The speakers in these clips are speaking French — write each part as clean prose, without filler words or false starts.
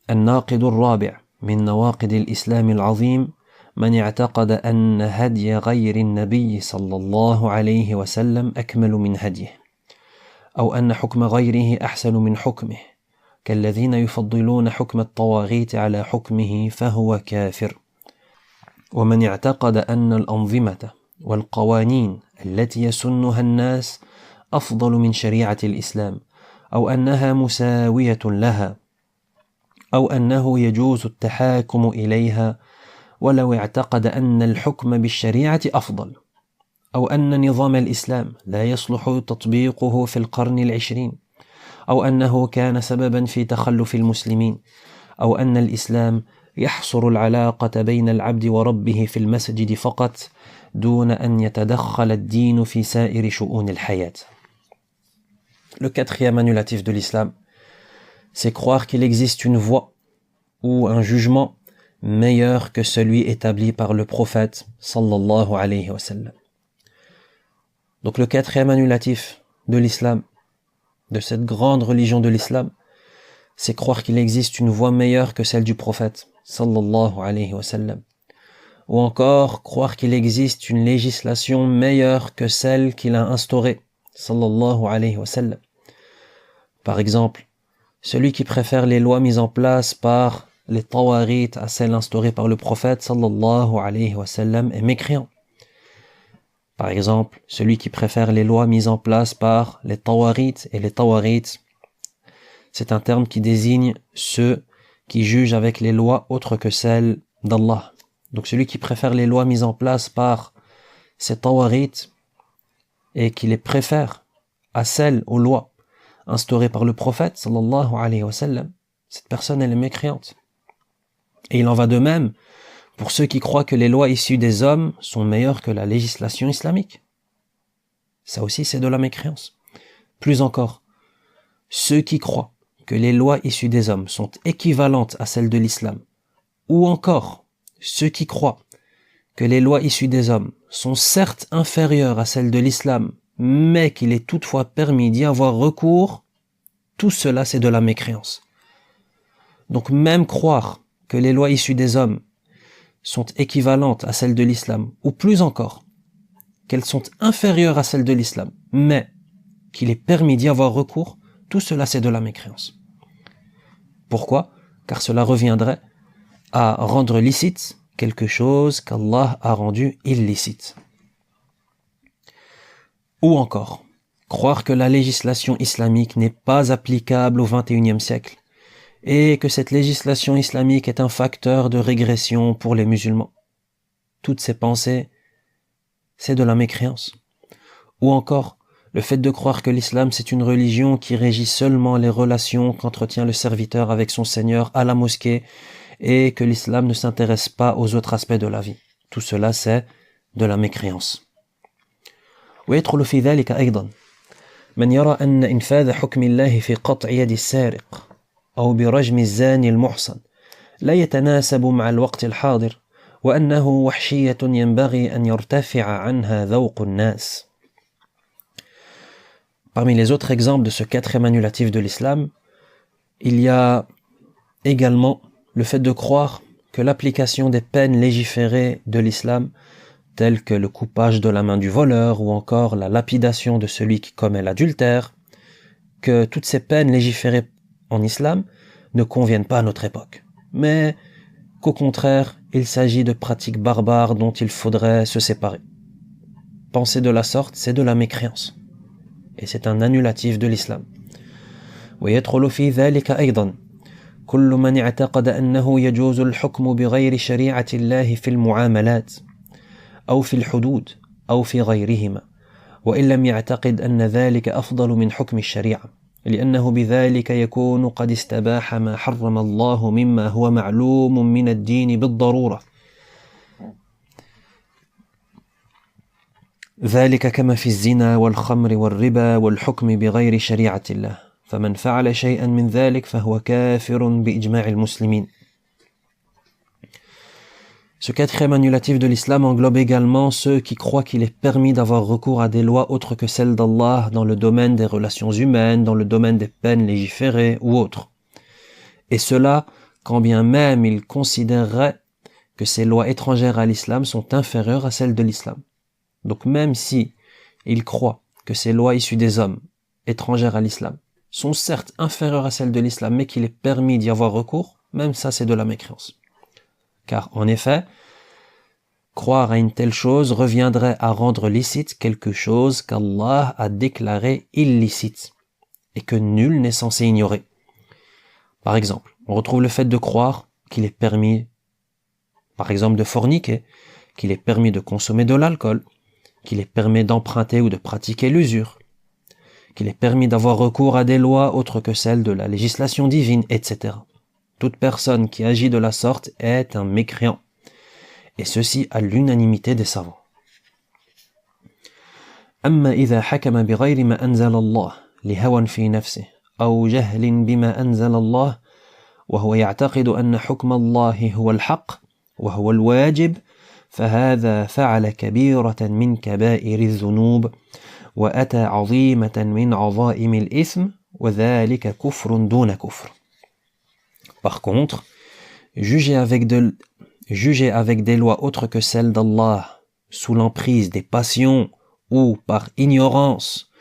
الناقض الرابع من نواقض الإسلام العظيم من اعتقد أن هدي غير النبي صلى الله عليه وسلم أكمل من هديه أو أن حكم غيره أحسن من حكمه كالذين يفضلون حكم الطواغيت على حكمه فهو كافر. ومن اعتقد أن الأنظمة والقوانين التي يسنها الناس أفضل من شريعة الإسلام أو أنها مساوية لها أو أنه يجوز التحاكم إليها ولو اعتقد أن الحكم بالشريعة أفضل أو أن نظام الإسلام لا يصلح تطبيقه في القرن العشرين أو أنه كان سببا في تخلف المسلمين أو أن الإسلام يحصر العلاقة بين العبد وربه في المسجد فقط دون أن يتدخل الدين في سائر شؤون الحياة. Le quatrième annulatif de l'islam, c'est croire qu'il existe une voie ou un jugement meilleur que celui établi par le prophète sallallahu alayhi wa sallam. Donc le quatrième annulatif de l'islam, de cette grande religion de l'islam, c'est croire qu'il existe une voie meilleure que celle du prophète sallallahu alayhi wa sallam. Ou encore croire qu'il existe une législation meilleure que celle qu'il a instaurée sallallahu alayhi wa sallam. Par exemple, celui qui préfère les lois mises en place par les tawarit à celles instaurées par le prophète sallallahu alayhi wa sallam est mécréant. Par exemple, celui qui préfère les lois mises en place par les tawarit, et les tawarit, c'est un terme qui désigne ceux qui jugent avec les lois autres que celles d'Allah. Donc celui qui préfère les lois mises en place par ces tawarit et qui les préfère à celles aux lois instaurées par le prophète sallallahu alayhi wa sallam, cette personne elle est mécréante. Et il en va de même pour ceux qui croient que les lois issues des hommes sont meilleures que la législation islamique. Ça aussi c'est de la mécréance. Plus encore, ceux qui croient que les lois issues des hommes sont équivalentes à celles de l'islam, ou encore ceux qui croient que les lois issues des hommes sont certes inférieures à celles de l'islam, mais qu'il est toutefois permis d'y avoir recours, tout cela c'est de la mécréance. Donc même croire que les lois issues des hommes sont équivalentes à celles de l'islam, ou plus encore, qu'elles sont inférieures à celles de l'islam, mais qu'il est permis d'y avoir recours, tout cela c'est de la mécréance. Pourquoi ? Car cela reviendrait à rendre licite quelque chose qu'Allah a rendu illicite. Ou encore, croire que la législation islamique n'est pas applicable au XXIe siècle et que cette législation islamique est un facteur de régression pour les musulmans. Toutes ces pensées, c'est de la mécréance. Ou encore, le fait de croire que l'islam c'est une religion qui régit seulement les relations qu'entretient le serviteur avec son Seigneur à la mosquée et que l'islam ne s'intéresse pas aux autres aspects de la vie. Tout cela c'est de la mécréance. ويدخل في ذلك أيضا من يرى أن إنفاذ حكم الله في قطع يد السارق أو برجم الزاني المحصن لا يتناسب مع الوقت الحاضر وأنه وحشية ينبغي أن يرتفع عنها ذوق الناس. Parmi les autres exemples de ce quatrième annulatif de l'islam, il y a également le fait de croire que l'application des peines légiférées de l'islam, telles que le coupage de la main du voleur ou encore la lapidation de celui qui commet l'adultère, que toutes ces peines légiférées en islam ne conviennent pas à notre époque, mais qu'au contraire, il s'agit de pratiques barbares dont il faudrait se séparer. Penser de la sorte, c'est de la mécréance. Et c'est un annulatif de l'islam. ويدخل في ذلك أيضا كل من اعتقد أنه يجوز الحكم بغير شريعة الله في المعاملات أو في الحدود أو في غيرهما وإن لم يعتقد أن ذلك أفضل من حكم الشريعة لأنه بذلك يكون قد استباح ما حرم الله مما هو معلوم من الدين بالضرورة ذلك كما في الزنا والخمر والربا والحكم بغير شريعة الله فمن فعل شيئا من ذلك فهو كافر بإجماع المسلمين. Ce quatrième annulatif de l'islam englobe également ceux qui croient qu'il est permis d'avoir recours à des lois autres que celles d'Allah dans le domaine des relations humaines, dans le domaine des peines légiférées ou autres. Et cela quand bien même il considérerait que ces lois étrangères à l'islam sont inférieures à celles de l'islam. Donc même si il croit que ces lois issues des hommes, étrangères à l'islam, sont certes inférieures à celles de l'islam, mais qu'il est permis d'y avoir recours, même ça c'est de la mécréance. Car en effet, croire à une telle chose reviendrait à rendre licite quelque chose qu'Allah a déclaré illicite et que nul n'est censé ignorer. Par exemple, on retrouve le fait de croire qu'il est permis, par exemple, de forniquer, qu'il est permis de consommer de l'alcool, qu'il est permis d'emprunter ou de pratiquer l'usure, qu'il est permis d'avoir recours à des lois autres que celles de la législation divine, etc. Toute personne qui agit de la sorte est un mécréant, et ceci à l'unanimité des savants. أما إذا حكم بغير ما أنزل الله لهوى في نفسه أو جهل بما أنزل الله وهو يعتقد أن حكم الله هو الحق وهو الواجب فهذا فعل كبيرة من كبائر الذنوب وأتى عظيمة من عظائم الإثم وذلك كفر دون كفر. Par contre, juger avec des lois autres que celles d'Allah, sous l'emprise des passions ou par ignorance,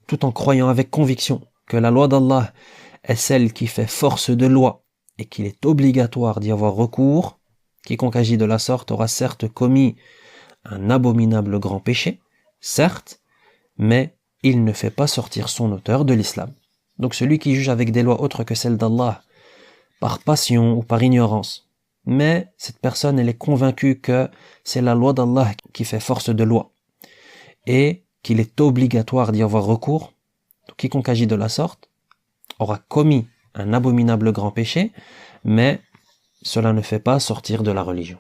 tout en croyant avec conviction que la loi d'Allah est celle qui fait force de loi et qu'il est obligatoire d'y avoir recours, quiconque agit de la sorte aura certes commis un abominable grand péché, certes, mais il ne fait pas sortir son auteur de l'islam. Donc celui qui juge avec des lois autres que celles d'Allah, par passion ou par ignorance, mais cette personne elle est convaincue que c'est la loi d'Allah qui fait force de loi et qu'il est obligatoire d'y avoir recours, donc quiconque agit de la sorte aura commis un abominable grand péché, mais cela ne fait pas sortir de la religion.